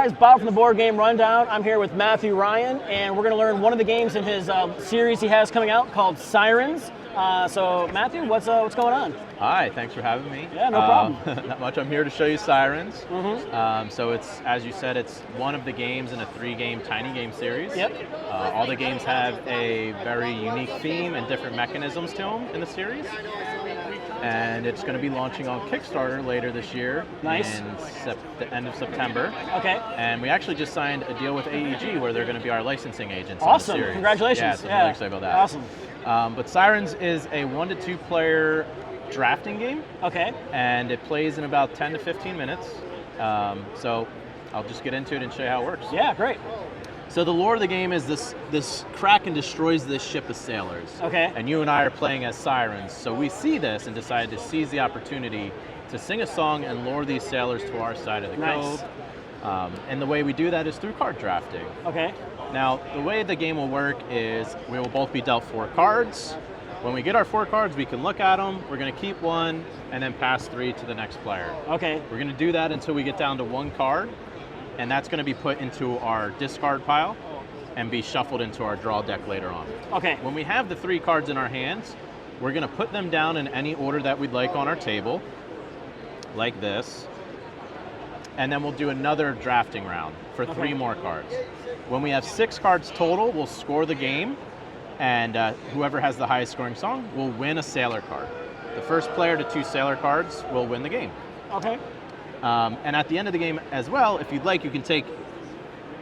guys, Bob from the Board Game Rundown. I'm here with Mathue Ryann, and we're going to learn one of the games in his series he has coming out called Sirens. So, Mathue, what's going on? Hi, thanks for having me. Yeah, no problem. Not much. I'm here to show you Sirens. Mm-hmm. So it's, as you said, it's one of the games in a 3-game tiny game series. Yep. All the games have a very unique theme and different mechanisms to them in the series. And it's going to be launching on Kickstarter later this year. Nice. In the end of September. Okay. And we actually just signed a deal with AEG where they're going to be our licensing agents Awesome. on the series. Congratulations. Yeah, so I'm really excited about that. Awesome. But Sirens is a 1 to 2 player drafting game. Okay. And it plays in about 10 to 15 minutes. So I'll just get into it and show you how it works. Yeah, great. So the lore of the game is this Kraken destroys this ship of sailors. Okay. And you and I are playing as Sirens. So we see this and decide to seize the opportunity to sing a song and lure these sailors to our side of the Nice. cove. And the way we do that is through card drafting. Okay. Now, the way the game will work is we will both be dealt 4 cards. When we get our 4 cards, we can look at them, we're going to keep 1, and then pass 3 to the next player. Okay. We're going to do that until we get down to 1 card, and that's going to be put into our discard pile and be shuffled into our draw deck later on. Okay. When we have the 3 cards in our hands, we're going to put them down in any order that we'd like on our table, like this, and then we'll do another drafting round for 3 more cards. When we have 6 cards total, we'll score the game, and whoever has the highest scoring song will win a sailor card. The first player to 2 sailor cards will win the game. Okay. And at the end of the game as well, if you'd like, you can take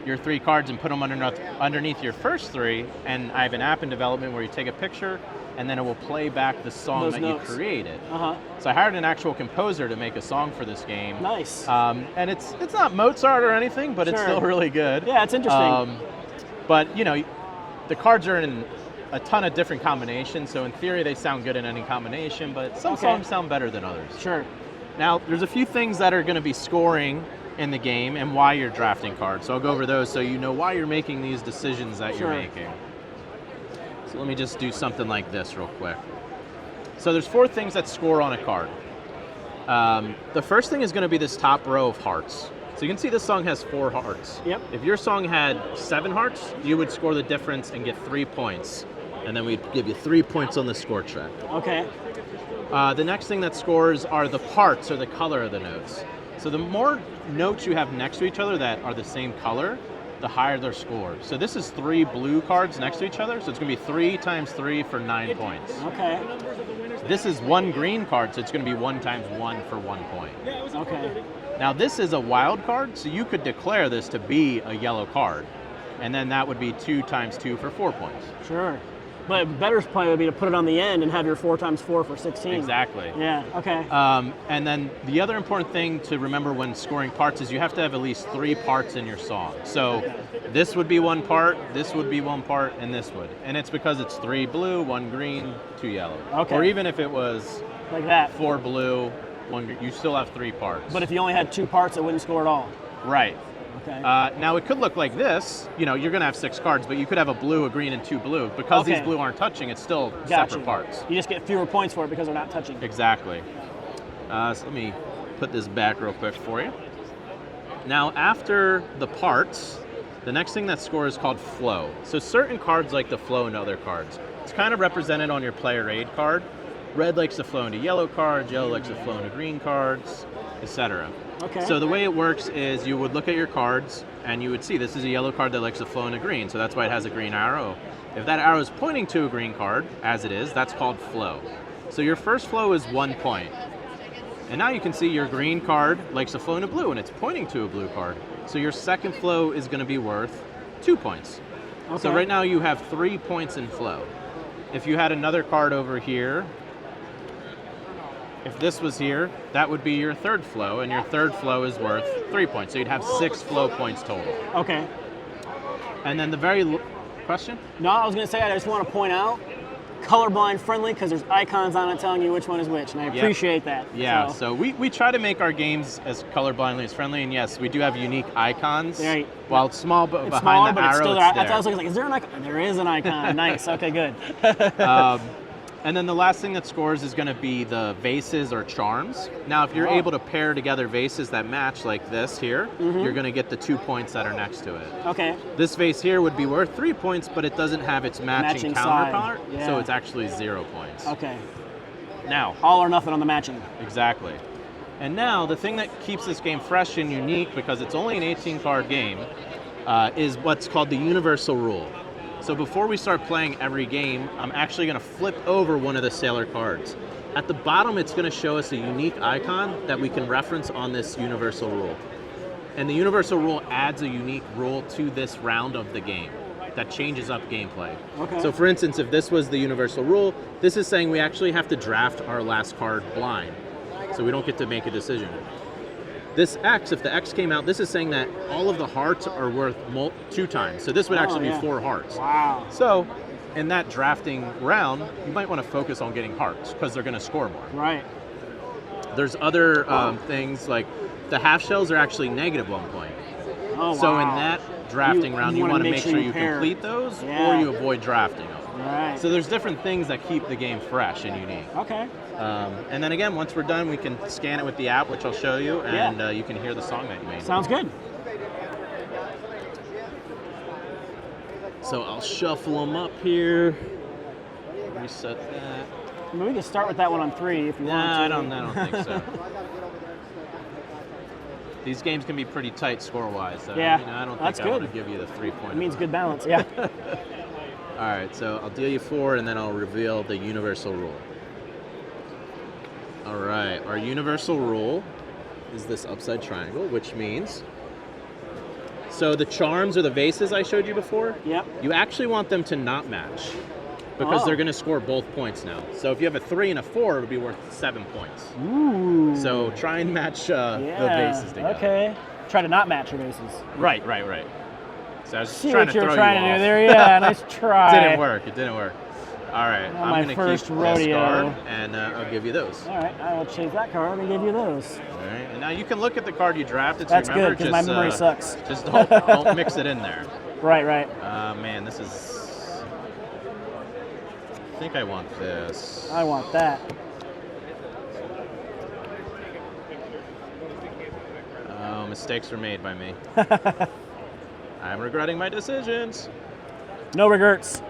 your 3 cards and put them underneath your first 3, and I have an app in development where you take a picture and then it will play back the song Those that notes. you created. Uh-huh. So I hired an actual composer to make a song for this game. Nice. And it's not Mozart or anything, but it's Sure. still really good. Yeah, it's interesting. But you know, the cards are in a ton of different combinations, so in theory they sound good in any combination, but some songs sound better than others. Sure. Now, there's a few things that are going to be scoring in the game and why you're drafting cards. So I'll go over those so you know why you're making these decisions that you're making. So let me just do something like this real quick. So there's 4 things that score on a card. The first thing is going to be this top row of hearts. So you can see this song has 4 hearts. Yep. If your song had 7 hearts, you would score the difference and get 3 points. And then we'd give you 3 points on the score track. Okay. The next thing that scores are the parts or the color of the notes. So the more notes you have next to each other that are the same color, the higher their score. So this is 3 blue cards next to each other, so it's going to be 3 times 3 for 9 points. Okay. This is 1 green card, so it's going to be 1 times 1 for 1 point. Okay. Now this is a wild card, so you could declare this to be a yellow card, and then that would be 2 times 2 for 4 points. Sure. But better play would be to put it on the end and have your 4 times 4 for 16. Exactly. Yeah, okay. And then the other important thing to remember when scoring parts is you have to have at least 3 parts in your song. So this would be 1 part, this would be 1 part, and this would. And it's because it's 3 blue, 1 green, 2 yellow. Okay. Or even if it was Like that. 4 blue, 1 green, you still have 3 parts. But if you only had 2 parts, it wouldn't score at all. Right. Okay. Now it could look like this. You know, you're going to have 6 cards, but you could have a blue, a green, and 2 blue. Because these blue aren't touching, it's still separate parts. You just get fewer points for it because they're not touching. Exactly. So let me put this back real quick for you. Now, after the parts, the next thing that scores is called flow. So certain cards like to flow into other cards. It's kind of represented on your player aid card. Red likes to flow into yellow cards, yellow likes to flow into green cards, etc. Okay. So the way it works is you would look at your cards and you would see this is a yellow card that likes to flow into green, so that's why it has a green arrow. If that arrow is pointing to a green card, as it is, that's called flow. So your first flow is 1 point. And now you can see your green card likes to flow into blue and it's pointing to a blue card. So your second flow is going to be worth 2 points. Okay. So right now you have 3 points in flow. If you had another card over here, if this was here, that would be your third flow, and your third flow is worth 3 points. So you'd have 6 flow points total. Okay. And then question? No, I was going to say, I just want to point out, colorblind friendly, because there's icons on it telling you which one is which, and I appreciate that. Yeah, so we try to make our games as colorblindly as friendly, and yes, we do have unique icons. Right. While it's small, but It's behind smaller, the but arrow, it's still it's there. there. That's what I was like, is there an icon? There is an icon. Nice, okay, good. And then the last thing that scores is going to be the vases or charms. Now, if you're able to pair together vases that match like this here, you're going to get the 2 points that are next to it. Okay. This vase here would be worth 3 points, but it doesn't have its matching counterpart, so it's actually 0 points. Okay. Now, all or nothing on the matching. Exactly. And now, the thing that keeps this game fresh and unique, because it's only an 18-card game, is what's called the universal rule. So before we start playing every game, I'm actually going to flip over one of the sailor cards. At the bottom, it's going to show us a unique icon that we can reference on this universal rule. And the universal rule adds a unique rule to this round of the game that changes up gameplay. Okay. So for instance, if this was the universal rule, this is saying we actually have to draft our last card blind. So we don't get to make a decision. This X, if the X came out, this is saying that all of the hearts are worth 2 times. So this would actually be 4 hearts. Wow. So in that drafting round, you might want to focus on getting hearts because they're going to score more. Right. There's other things like the half shells are actually -1 point. Oh, so wow. in that drafting round, you want to make sure you complete those or you avoid drafting them. Right. So there's different things that keep the game fresh and unique. Okay. And then again, once we're done, we can scan it with the app, which I'll show you, and you can hear the song that you made. Sounds good. So I'll shuffle them up here. Reset that. I mean, we can start with that one on 3 if you want to. I don't think so. These games can be pretty tight score-wise. So, Yeah, I don't that's think I good. want to give you the 3-point. It means good balance, yeah. All right, so I'll deal you 4, and then I'll reveal the universal rule. All right, our universal rule is this upside triangle, which means, so the charms or the vases I showed you before, you actually want them to not match because they're going to score both points now. So if you have a 3 and a 4, it would be worth 7 points. Ooh. So try and match the vases together. Okay. Try to not match your vases. Right. So I was See trying what to you're throw trying you to off. do there. Yeah, nice try. It didn't work. All right, Not I'm my going to first keep rodeo. this card, and I'll give you those. All right, I will change that card and give you those. All right, and now you can look at the card you drafted. That's remember, good, because my memory sucks. Just don't mix it in there. Right. Man, this is... I think I want this. I want that. Oh, mistakes were made by me. I'm regretting my decisions. No regrets.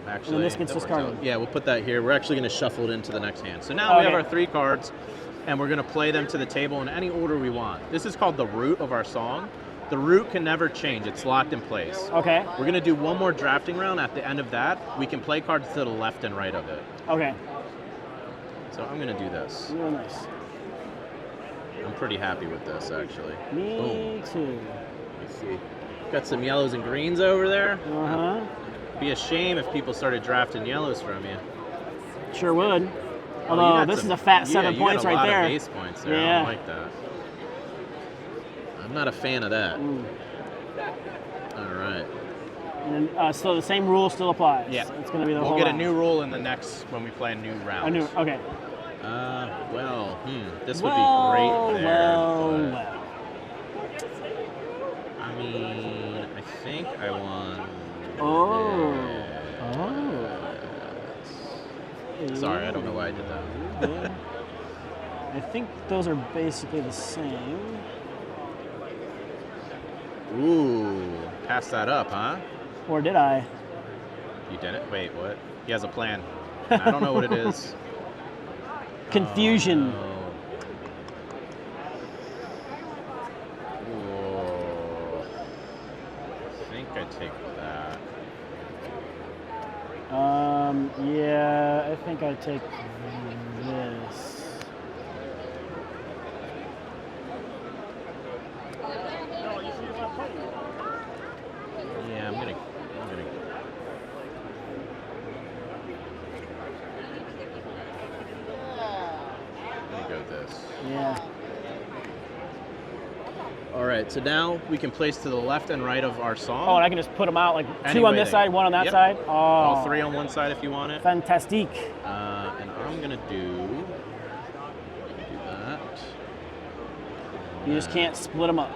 Actually, and this gets discarded. Yeah, we'll put that here. We're actually going to shuffle it into the next hand. So now we have our 3 cards, and we're going to play them to the table in any order we want. This is called the root of our song. The root can never change. It's locked in place. Okay. We're going to do one more drafting round. At the end of that, we can play cards to the left and right of it. Okay. So I'm going to do this. Real nice. I'm pretty happy with this, actually. Me too. Let me see. Got some yellows and greens over there. Uh-huh. Be a shame if people started drafting yellows from you. Sure would. You Although got this some- is a fat 7 points you got a right lot there. Of base points there. I Yeah. don't like that. I'm not a fan of that. All right. And so the same rule still applies. Yeah. It's going to be the whole We'll get a round. new rule in the next when we play a new round. Okay. This would be great there. Well. I mean, I think I want. Sorry, I don't know why I did that. I think those are basically the same. Ooh, pass that up, huh? Or did I? You didn't? Wait, what? He has a plan. I don't know what it is. Confusion. Oh, I think I take that. Yeah, I think I take this. Yeah, I'm gonna go this. Yeah. All right, so now we can place to the left and right of our song. Oh, and I can just put them out like Any 2 on way this that side, you- 1 on that Yep. side. Oh. All 3 on one side if you want it. Fantastique. And I'm gonna do that. You just can't split them up.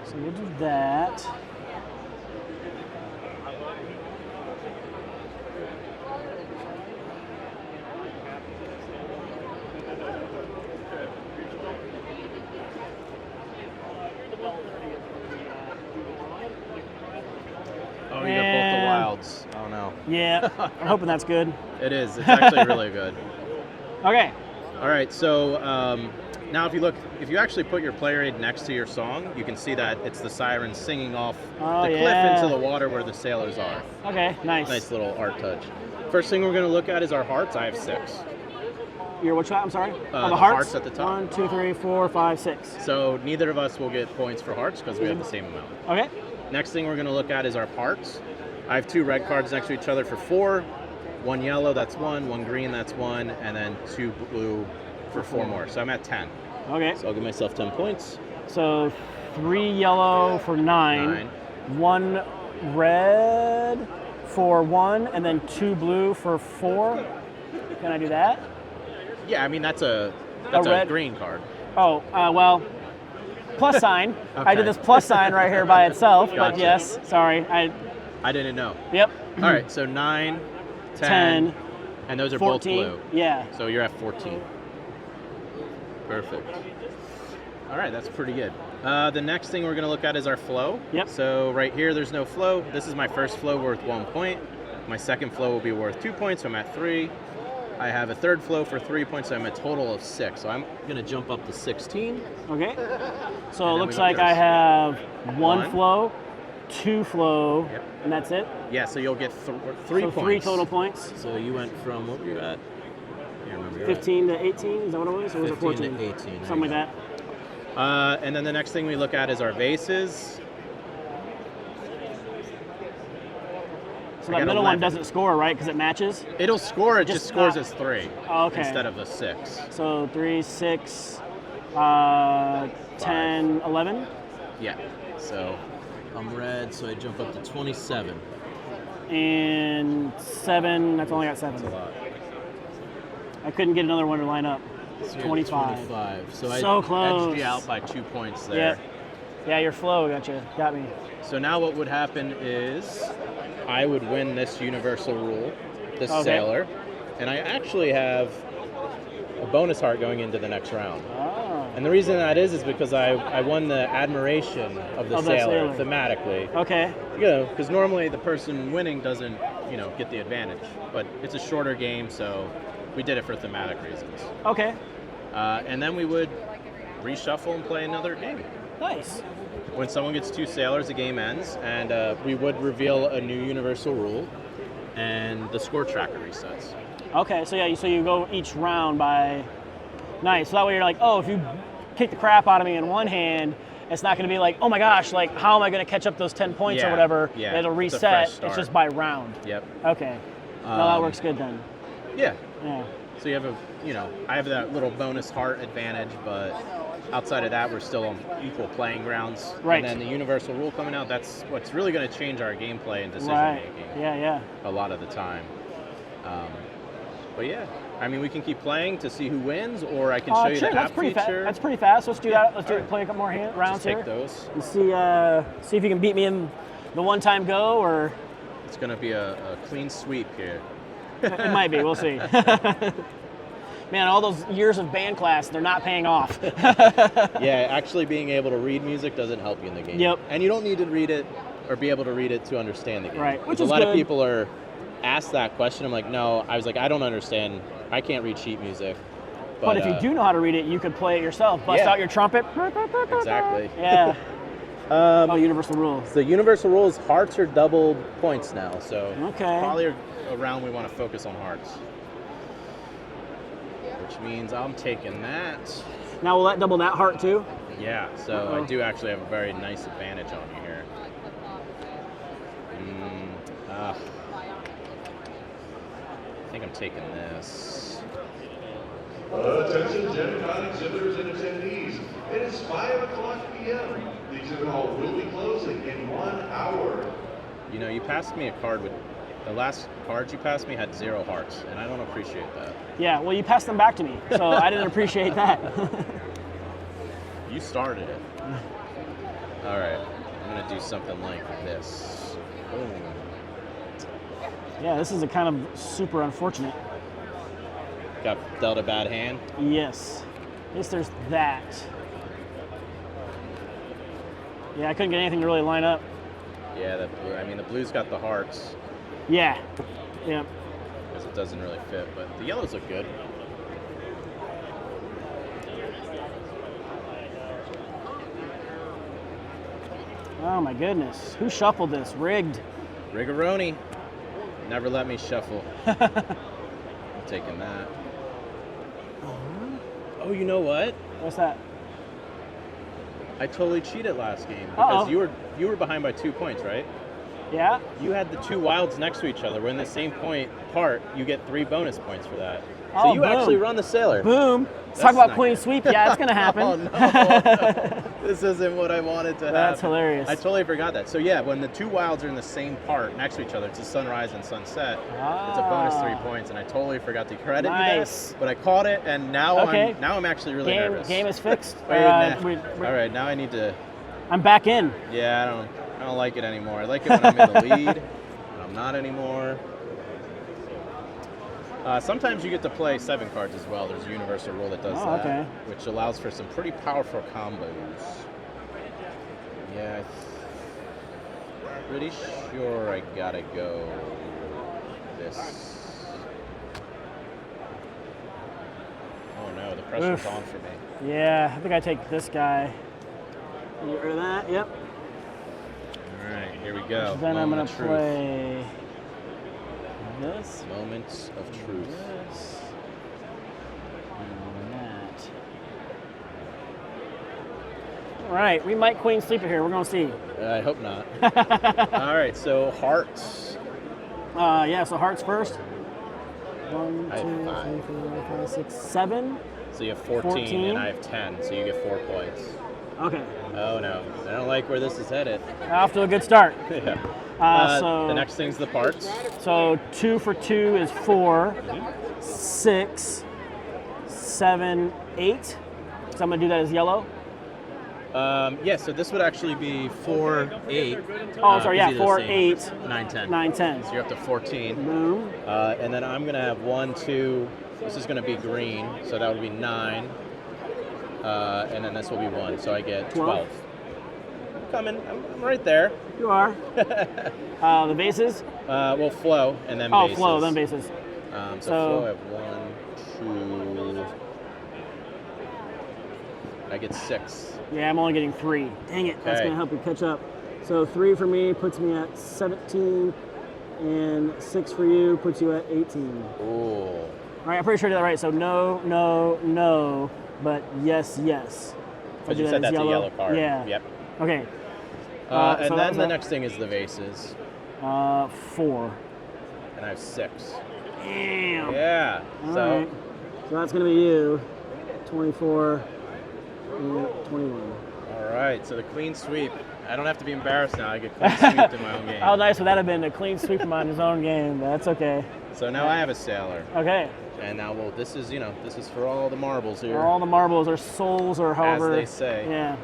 So we'll do that. Yeah, I'm hoping that's good. It is. It's actually really good. Okay. All right, so now if you actually put your player aid next to your song, you can see that it's the Sirens singing off the cliff into the water where the sailors are. Okay, nice. Nice little art touch. First thing we're going to look at is our hearts. I have 6. Your which one? I'm sorry? The hearts at the top. 1, 2, 3, 4, 5, 6. So neither of us will get points for hearts because we have the same amount. Okay. Next thing we're going to look at is our parts. I have 2 red cards next to each other for 4. 1 yellow, that's 1. 1 green, that's 1. And then 2 blue for 4 more. So I'm at 10. Okay. So I'll give myself 10 points. So 3 yellow for 9. 1 red for 1, and then 2 blue for 4. Can I do that? Yeah, I mean that's a green card. Oh, well, plus sign. Okay. I did this plus sign right here by itself, Gotcha. but yes, sorry. I didn't know. Yep. All right, so 9, 10, and those are 14, both blue. Yeah. So you're at 14. Perfect. All right, that's pretty good. The next thing we're going to look at is our flow. Yep. So right here, there's no flow. This is my first flow worth 1 point. My second flow will be worth 2 points, so I'm at 3. I have a third flow for 3 points, so I'm a total of 6. So I'm going to jump up to 16. Okay. So And it then looks we like got I yours. have 1 flow, 2 flow, Yep. and that's it? Yeah, so you'll get 3 So points. 3 total points. So you went from, what were you at? I can't remember. 15 to 18, is that what it was? Or was it 14? 15 to 18. Something like that. And then the next thing we look at is our vases. So I that got middle one 11. doesn't score, right? Because it matches? It'll score, it just scores not- as 3 Oh, okay. instead of the 6. So 3, 6, 10, 11? Yeah. So I'm red, so I jump up to 27. And 7, that's only got 7. That's a lot. I couldn't get another one to line up. So you're at 25. 25. So So I close. edged you out by 2 points there. Yeah. Yeah, your flow got me. So now what would happen is I would win this universal rule, this Okay. sailor, and I actually have a bonus heart going into the next round. Oh. And the reason that is because I won the admiration of the sailor thematically. Okay. You know, because normally the person winning doesn't, get the advantage. But it's a shorter game, so we did it for thematic reasons. Okay. And then we would reshuffle and play another game. Nice. When someone gets 2 sailors, the game ends, and we would reveal a new universal rule, and the score tracker resets. Okay, so yeah, so you go each round by... Nice. So that way you're like, oh, if you kick the crap out of me in one hand, it's not going to be like, oh my gosh, like how am I going to catch up those 10 points or Yeah, whatever? yeah, It'll it's a fresh reset. start. It's just by round. Yep. Okay. No, that works good then. Yeah. Yeah. So you have I have that little bonus heart advantage, but outside of that, we're still on equal playing grounds. Right. And then the universal rule coming out, that's what's really going to change our gameplay and decision Right. making. Yeah. A lot of the time. But yeah, I mean, we can keep playing to see who wins, or I can show you Sure, the that's app pretty fast. feature. That's pretty fast. Let's do that. Let's do All it. right. Play a couple more rounds Just take here. those. And see if you can beat me in the one-time go, or It's going to be a clean sweep here. it might be. We'll see. Man, all those years of band class, they're not paying off. Yeah, actually being able to read music doesn't help you in the game. Yep. And you don't need to read it or be able to read it to understand the game. Right, which 'Cause is a lot of good. people are asked that question. I'm like, no. I was like, I don't understand. I can't read sheet music. But if you do know how to read it, you could play it yourself. Bust Yeah. out your trumpet. Exactly. Yeah. Oh, universal rules. The universal rule is hearts are double points now. So Okay. probably a round we want to focus on hearts. Which means I'm taking that. Now will that double that heart too? Yeah, so Uh-oh. I do actually have a very nice advantage on you here. I think I'm taking this. Attention Gen Con exhibitors and attendees. It is 5 o'clock p.m. The exhibit hall will be closing in 1 hour. You passed me a card with, the last card you passed me had 0 hearts, and I don't appreciate that. Yeah, well, you passed them back to me, so I didn't appreciate that. You started it. All right, I'm gonna do something like this. Boom. Yeah, this is a kind of super unfortunate. Got dealt a bad hand. Yes. At least there's that. Yeah, I couldn't get anything to really line up. Yeah, the blue's got the hearts. Yeah. Yep. because it doesn't really fit. But the yellows look good. Oh my goodness. Who shuffled this? Rigged. Rigoroni. Never let me shuffle. I'm taking that. Oh, you know what? What's that? I totally cheated last game because Uh-oh. you were behind by 2 points, right? Yeah? You had the two wilds next to each other. We're in the same point part. You get 3 bonus points for that. Oh, So you boom. actually run the sailor. Boom. Let's That's talk about not Queen good. Sweep. Yeah, it's going to happen. Oh, no. This isn't what I wanted to happen. That's hilarious. I totally forgot that. So yeah, when the two wilds are in the same part next to each other, it's a sunrise and sunset. It's a bonus 3 points, and I totally forgot to credit you Nice. that. But I caught it, and now I'm actually really nervous. Game is fixed. Wait, all right, now I need to. I'm back in. Yeah, I don't like it anymore. I like it when I'm in the lead, but I'm not anymore. Sometimes you get to play 7 cards as well. There's a universal rule that does that, okay. which allows for some pretty powerful combos. Yeah, I'm pretty sure I gotta go this. Oh no, the pressure's on for me. Yeah, I think I take this guy. You get rid of that? Yep. All right, here we go. Then I'm going Moment to of truth. play this. Moments of truth. This. And that. All right, we might Queen Sleep it here. We're going to see. I hope not. All right, so hearts. Yeah, so hearts first. 1, I have 2, 5. 3, 4, 5, 6, 7. So you have 14, and I have 10, so you get 4 points. Okay. Oh no, I don't like where this is headed. Off to a good start. Yeah. So the next thing's the parts. So 2 for 2 is 4, 6, 7, 8. So I'm gonna do that as yellow. Yeah, so this would actually be 4, 8. Oh, sorry, yeah, either the 4, same. 8, 9, 10. 9, 10. So you're up to 14. Boom. And then I'm gonna have 1, 2. This is gonna be green, so that would be 9. And then this will be 1, so I get 12. I'm right there. You are. The bases? Well, flow and then Oh, bases. flow, then bases. So So- flow, I have 1, 2. I get 6. Yeah, I'm only getting 3. Dang it, that's Okay. gonna help you catch up. So 3 for me puts me at 17, and 6 for you puts you at 18. Ooh. All right, I'm pretty sure I did that right. So no, no, no, but yes, yes. If I But do you that said as that's a yellow card. Yeah. Yep. Okay. And so then that's the a- next thing is the vases. 4. And I have 6. Damn. Yeah. All So right. So that's gonna be you. 24 and 21. all right. So the clean sweep. I don't have to be embarrassed now. I get clean sweeped in my own game. How nice would that have been to clean sweep him on his own game? But that's okay. So now I have a sailor. Okay. And now, well, this is for all the marbles here. All the marbles or souls or however. they say. Yeah.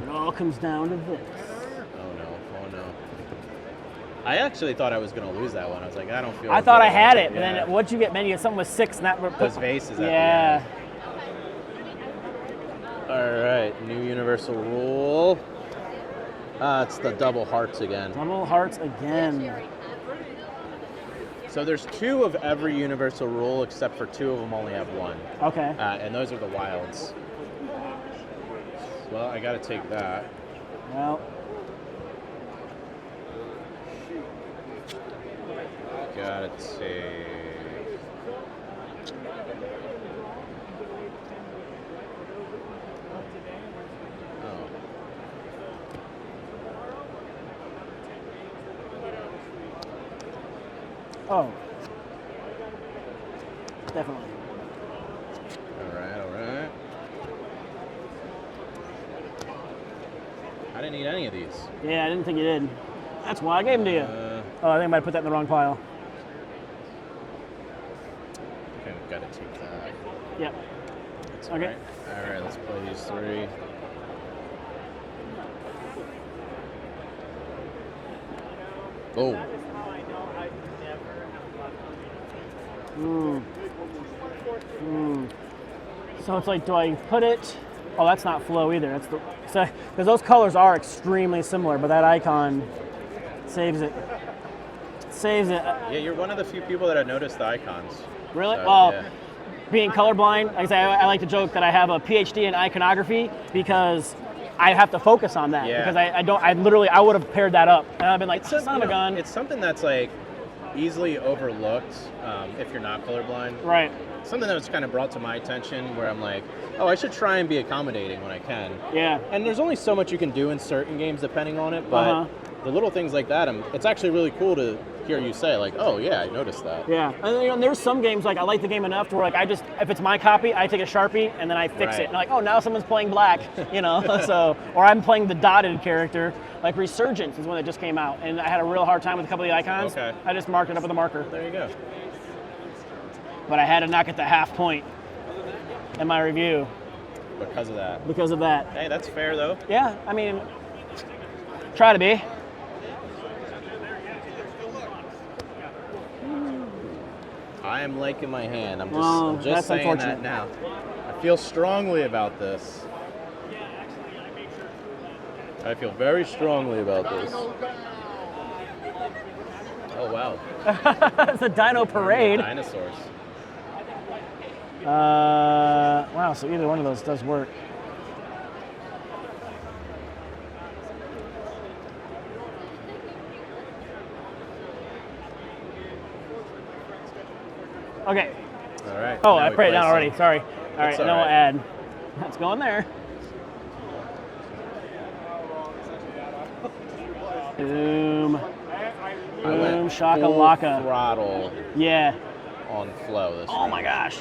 It all comes down to this. Oh no. I actually thought I was going to lose that one. I was like, I don't feel I thought good I had about it, but Yeah. then what'd you get? Man, you get something with 6, and that would Those vases at the Yeah. end. All right, new universal rule. It's the double hearts again. Double hearts again. So there's 2 of every universal rule, except for 2 of them only have 1. Okay. And those are the wilds. Well, I gotta take that. Well, Gotta take. Oh. oh. Definitely. All right. I didn't need any of these. Yeah, I didn't think you did. That's why I gave them to you. Oh, I think I might have put that in the wrong pile. Okay, gotta take that. Yep. That's Okay. All right, let's play these 3. Boom. So it's like, do I put it Oh, that's not flow either. That's the because those colors are extremely similar, but that icon saves it. Saves it. Yeah, you're one of the few people that have noticed the icons. Really? So, Well, yeah. being colorblind, like I say, I like to joke that I have a PhD in iconography because I have to focus on that. Yeah. Because I would have paired that up, and I've been like, son of a gun. It's something that's like easily overlooked if you're not colorblind. Right. Something that was kind of brought to my attention where I'm like, oh, I should try and be accommodating when I can. Yeah. And there's only so much you can do in certain games depending on it, but the little things like that, it's actually really cool to hear you say like, oh yeah, I noticed that. Yeah, and there's some games like I like the game enough to where like if it's my copy, I take a Sharpie and then I fix Right. it. And like, oh, now someone's playing black, so, or I'm playing the dotted character. Like Resurgence is one that just came out, and I had a real hard time with a couple of the icons. Okay. I just marked it up with a marker. There you go. But I had to knock it to half point in my review Because of that. because of that. Hey, that's fair though. Yeah, I mean, try to be. I am liking my hand. I'm Well, just that's saying unfortunate. that now. I feel strongly about this. I feel very strongly about this. Oh wow. It's a dino parade. Dinosaurs. Wow, so either one of those does work. Okay. All right. Oh, now I we prayed it down place already. them. Sorry. All right, It's and all then we'll right. add. That's going there. Boom. I Boom, went shaka full laka. throttle Yeah. on flow this Oh round. my gosh.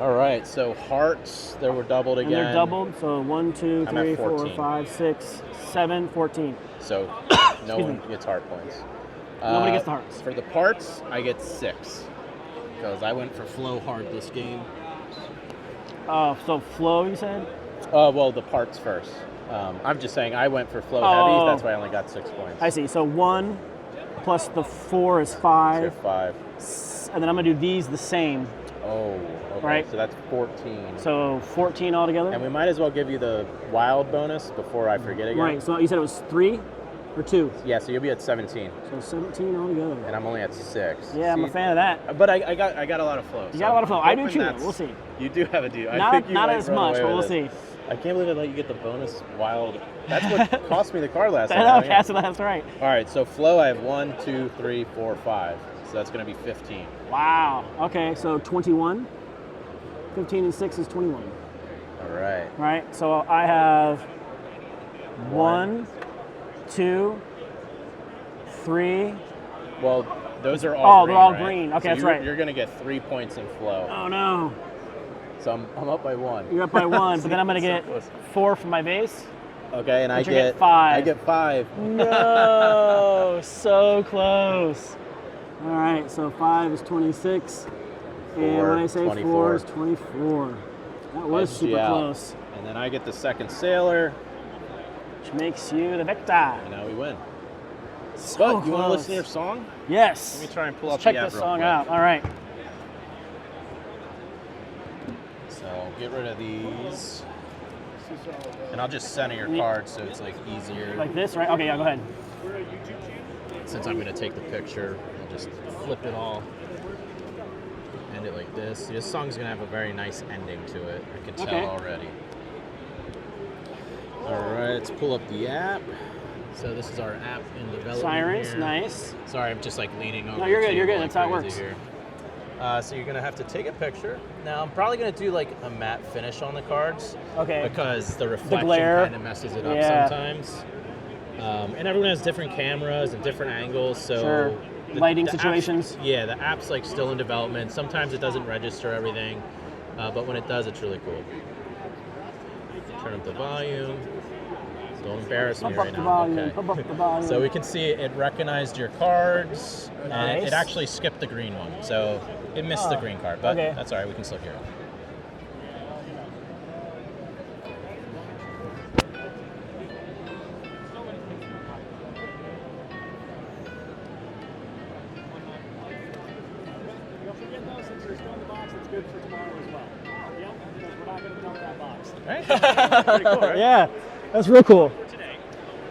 All right, so hearts, they were doubled And again. they're doubled, so 1, 2, I'm at 3, 4, 14. 5, 6, 7, 14. So no Excuse one me. gets heart points. Nobody gets the hearts. For the parts, I get 6. Because I went for flow hard this game. So flow, you said? Well, the parts first. I'm just saying I went for flow Oh. heavies, that's why I only got 6 points. I see. So 1 plus the 4 is So 5. 5. And then I'm going to do these the same. Oh, okay. Right. So that's 14. So 14 altogether? And we might as well give you the wild bonus before I forget again. Right, so you said it was 3 or 2? Yeah, so you'll be at 17, So 17 altogether. and I'm only at 6. Yeah, I'm a See? fan of that. But I got a lot of flow. You got a lot of flow. I do hoping too, though. that's- We'll see. You do have a do. I Not, think you not might as run much, away but we'll with see. it. I can't believe they let you get the bonus wild. That's what cost me the card last I time. know, Yeah. that's right. All right, so flow, I have 1, 2, 3, 4, 5. So that's going to be 15. Wow. Okay, so 21. 15 and 6 is 21. All right. Right, so I have 1, 2, 3. Well, those are all Oh, green, they're all right? green. Okay, So that's you're, right. You're going to get 3 points in flow. Oh no. So I'm up by 1. You're up by 1, but then I'm going to So get close. 4 from my base. Okay, and I But you get get 5. I get 5. No, so close. All right, so 5 is 26. And Four, when I say 4 24. is 24. That was SG super out. close. And then I get the second sailor, Which makes you the victor. and now we win. So But you want to close. listen to your song? Yes. Let me try and pull Let's up check the app this real song quick. out. All right. So get rid of these. And I'll just center your card so it's like easier. Like this, right? Okay, yeah, go ahead. Since I'm going to take the picture, I'll just flip it all. End it like this. This song's going to have a very nice ending to it. I can tell Okay. already. All right, let's pull up the app. So this is our app in development Sirens, here. nice. Sorry, I'm just like leaning over. No, you're the good, you're table good. like That's how it crazy works. Here. So you're gonna have to take a picture. Now I'm probably gonna do like a matte finish on the cards. Okay. Because the reflection glare. kind of messes it up Yeah. sometimes. And everyone has different cameras and different angles, so Sure. Lighting situations. Yeah, the app's like still in development. Sometimes it doesn't register everything, but when it does, it's really cool. Turn up the volume. Don't embarrass me Pump right up the now. volume, Okay. pump up the volume. So we can see it recognized your cards, and Nice. it actually skipped the green one. So it missed the Oh, green card, but okay. that's all right. We can still hear it. are still in the box. That's good for tomorrow as well. Yep, because we're not going to dump that box. Right? Pretty cool, right? Yeah, that's real cool.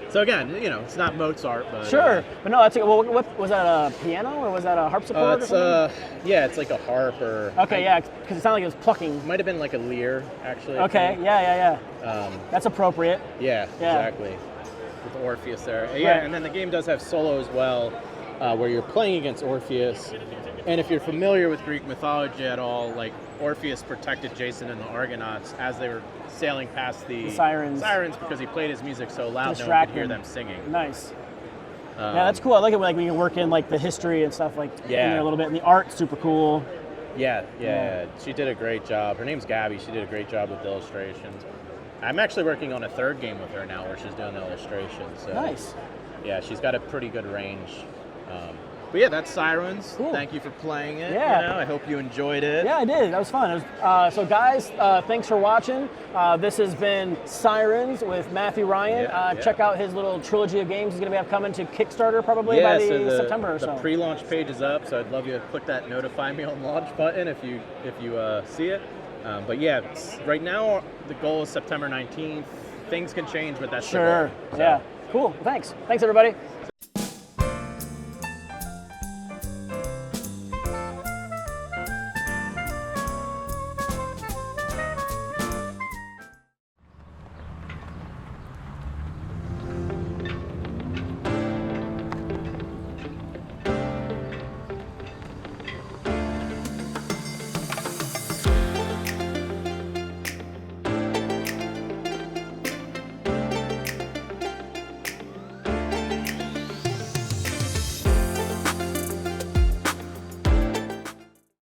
So again, you know, it's not Mozart, but Sure, but no, that's well. What was that, a piano or was that a harpsichord? it's or something? yeah, it's like a harp or Okay, yeah, because it sounded like it was plucking. might have been like a lyre actually. I Okay, think. yeah. Um, That's appropriate. yeah, Yeah. exactly. With Orpheus there. Yeah, Right. and then the game does have solo as well, where you're playing against Orpheus. And if you're familiar with Greek mythology at all, like Orpheus protected Jason and the Argonauts as they were sailing past the Sirens. because he played his music so loud no one Distract could hear them. them singing. Nice. Yeah, that's cool. I like it when we can work in like the history and stuff like in Yeah. there a little bit, and the art's super cool. Yeah. She did a great job. Her name's Gabby. She did a great job with the illustrations. I'm actually working on a third game with her now where she's doing the illustrations. So, Nice. yeah, she's got a pretty good range. But yeah, that's Sirens. Cool. Thank you for playing it. Yeah. You know, I hope you enjoyed it. Yeah, I did. That was fun. It was, so, guys, thanks for watching. This has been Sirens with Mathue Ryann. Yeah. Check out his little trilogy of games he's going to have coming to Kickstarter probably by the September or so. The pre-launch page is up, so I'd love you to click that notify me on launch button if you see it. But yeah, right now the goal is September 19th. Things can change, but that's the Sure. goal. So, Yeah. Cool. Thanks. Thanks, everybody.